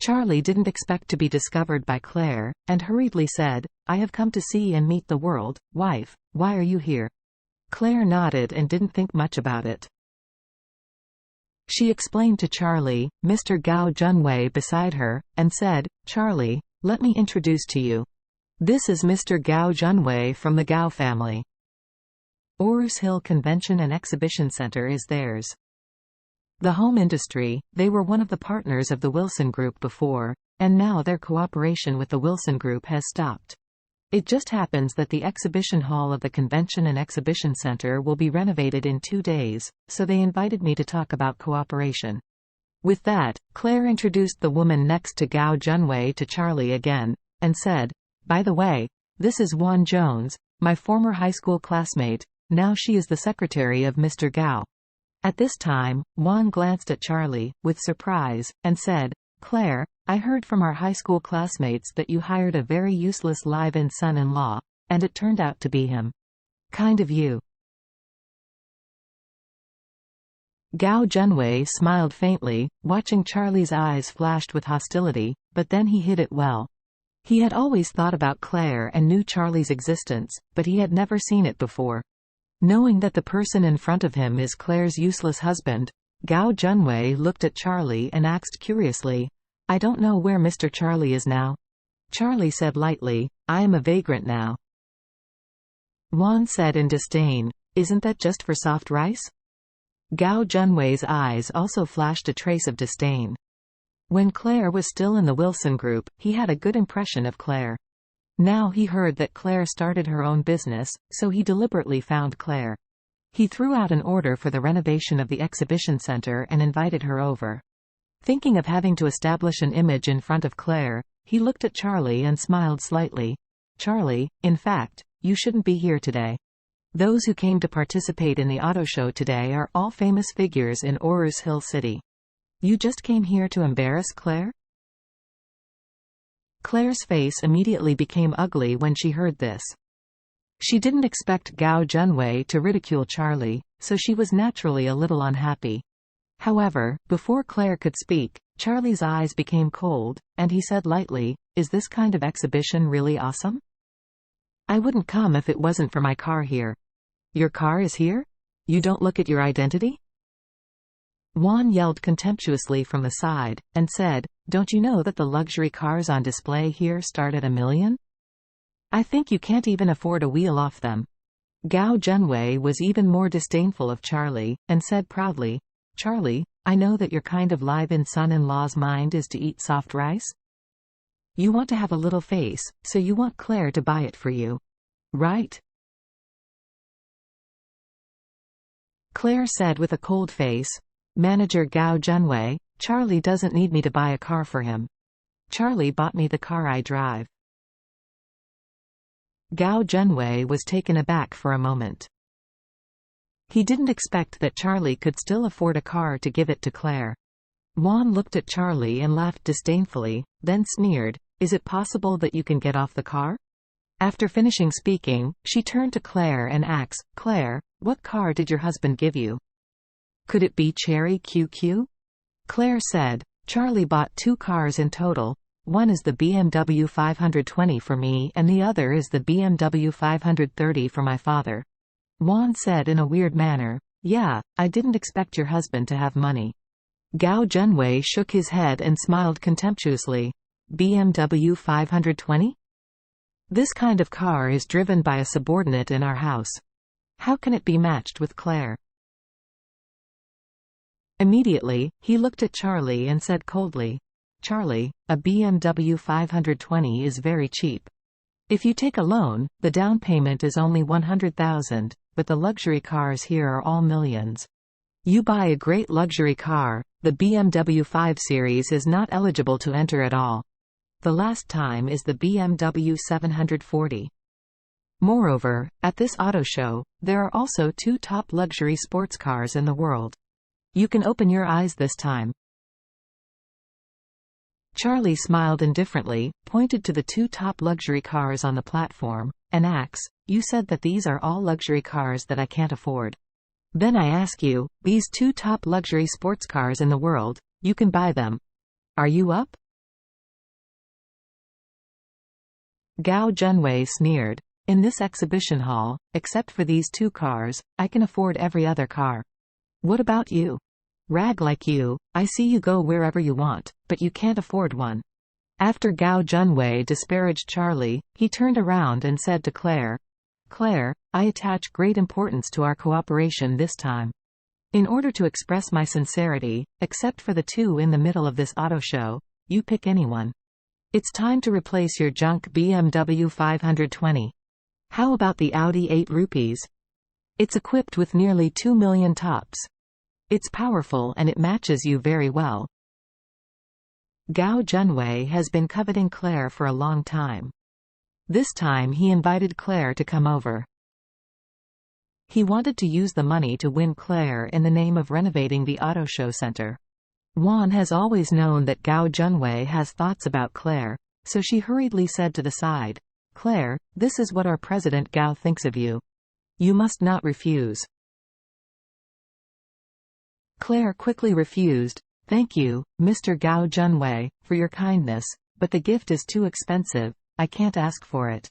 Charlie didn't expect to be discovered by Claire, and hurriedly said, "I have come to see and meet the world, wife, why are you here?" Claire nodded and didn't think much about it. She explained to Charlie, Mr. Gao Junwei beside her, and said, "Charlie, let me introduce to you. This is Mr. Gao Junwei from the Gao family. Orus Hill Convention and Exhibition Center is theirs. The home industry, they were one of the partners of the Wilson Group before, and now their cooperation with the Wilson Group has stopped. It just happens that the exhibition hall of the Convention and Exhibition Center will be renovated in 2 days, so they invited me to talk about cooperation." With that, Claire introduced the woman next to Gao Junwei to Charlie again, and said, "By the way, this is Juan Jones, my former high school classmate, now she is the secretary of Mr. Gao." At this time, Juan glanced at Charlie, with surprise, and said, "Claire, I heard from our high school classmates that you hired a very useless live-in son-in-law, and it turned out to be him. Kind of you." Gao Junwei smiled faintly, watching Charlie's eyes flashed with hostility, but then he hid it well. He had always thought about Claire and knew Charlie's existence, but he had never seen it before. Knowing that the person in front of him is Claire's useless husband, Gao Junwei looked at Charlie and asked curiously, "I don't know where Mr. Charlie is now." Charlie said lightly, "I am a vagrant now." Juan said in disdain, "Isn't that just for soft rice?" Gao Junwei's eyes also flashed a trace of disdain. When Claire was still in the Wilson Group, he had a good impression of Claire. Now he heard that Claire started her own business, so he deliberately found Claire. He threw out an order for the renovation of the exhibition center and invited her over. Thinking of having to establish an image in front of Claire, he looked at Charlie and smiled slightly. "Charlie, in fact, you shouldn't be here today. Those who came to participate in the auto show today are all famous figures in Orus Hill City. You just came here to embarrass Claire?" Claire's face immediately became ugly when she heard this. She didn't expect Gao Junwei to ridicule Charlie, so she was naturally a little unhappy. However, before Claire could speak, Charlie's eyes became cold, and he said lightly, "Is this kind of exhibition really awesome? I wouldn't come if it wasn't for my car here." "Your car is here? You don't look at your identity?" Juan yelled contemptuously from the side, and said, "Don't you know that the luxury cars on display here start at $1 million? I think you can't even afford a wheel off them." Gao Junwei was even more disdainful of Charlie, and said proudly, "Charlie, I know that your kind of live-in son-in-law's mind is to eat soft rice. You want to have a little face, so you want Claire to buy it for you. Right?" Claire said with a cold face, "Manager Gao Junwei, Charlie doesn't need me to buy a car for him. Charlie bought me the car I drive." Gao Junwei was taken aback for a moment. He didn't expect that Charlie could still afford a car to give it to Claire. Juan looked at Charlie and laughed disdainfully, then sneered, "Is it possible that you can get off the car?" After finishing speaking, she turned to Claire and asked, "Claire, what car did your husband give you? Could it be Cherry QQ?" Claire said, "Charlie bought 2 cars in total. One is the BMW 520 for me and the other is the BMW 530 for my father." Juan said in a weird manner, "Yeah, I didn't expect your husband to have money." Gao Junwei shook his head and smiled contemptuously. "BMW 520? This kind of car is driven by a subordinate in our house. How can it be matched with Claire?" Immediately, he looked at Charlie and said coldly, "Charlie, a BMW 520 is very cheap. If you take a loan, the down payment is only $100,000, but the luxury cars here are all millions. You buy a great luxury car, the BMW 5 Series is not eligible to enter at all. The last time is the BMW 740. Moreover, at this auto show, there are also 2 top luxury sports cars in the world. You can open your eyes this time." Charlie smiled indifferently, pointed to the 2 top luxury cars on the platform, and asked, "You said that these are all luxury cars that I can't afford. Then I ask you, these 2 top luxury sports cars in the world, you can buy them. Are you up?" Gao Junwei sneered. In this exhibition hall, except for these 2 cars, I can afford every other car. What about you? Rag like you, I see you go wherever you want, but you can't afford one. After Gao Junwei disparaged Charlie, he turned around and said to Claire, Claire, I attach great importance to our cooperation this time. In order to express my sincerity, except for the 2 in the middle of this auto show, you pick anyone. It's time to replace your junk BMW 520. How about the Audi 8 rupees? It's equipped with nearly 2 million tops. It's powerful and it matches you very well. Gao Junwei has been coveting Claire for a long time. This time he invited Claire to come over. He wanted to use the money to win Claire in the name of renovating the auto show center. Juan has always known that Gao Junwei has thoughts about Claire, so she hurriedly said to the side, Claire, this is what our president Gao thinks of you. You must not refuse. Claire quickly refused. Thank you, Mr. Gao Junwei, for your kindness, but the gift is too expensive, I can't ask for it.